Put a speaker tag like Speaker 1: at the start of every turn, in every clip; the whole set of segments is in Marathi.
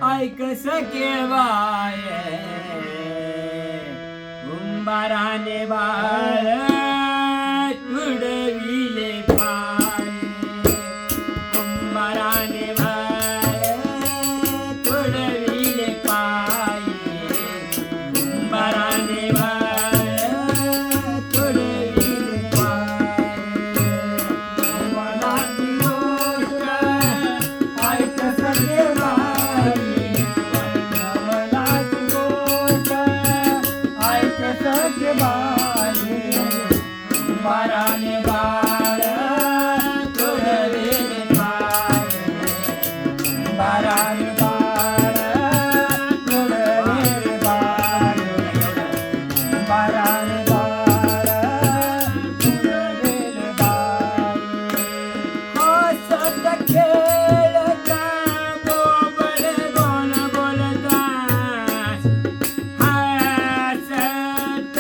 Speaker 1: ऐक सखे बाये कुंभाराने बाळ तुडविले पाय कुंभाराने बाळ तुडविले पाय कुंभाराने बाळ तुडविले पाय मनाची गोष्ट ऐक सखे बाई मनाची गोष्ट ऐक सखे बाई कुंभाराने बाळ तुडविले पाय कुंभाराने बाळ तुडविले पाय कुंभाराने बाळ तुडविले पाय हसत खेळता बोबड गोल बोलता हसत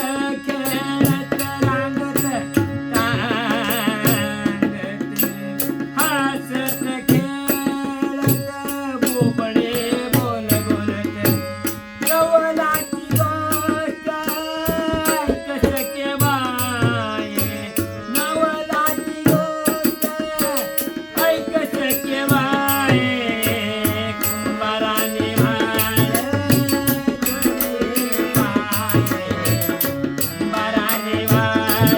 Speaker 1: खेळत रांगत हसत खेळत बोबडे बोल बोलत नवलाची गोष्ट ऐक सखे बाये नवलाची गोष्ट ऐक सखे बाये कुंभाराने बाळ तुडविले पाय कुंभाराने बाळ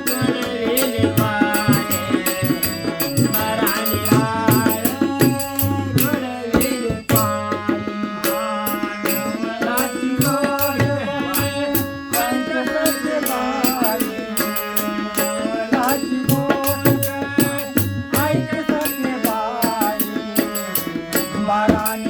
Speaker 1: तुडविले पाय कुंभाराने बाळ तुडविले पाय नवलाची गोष्ट ऐक सखे बाई नवलाची गोष्ट ऐक सखे बाई कुंभाराने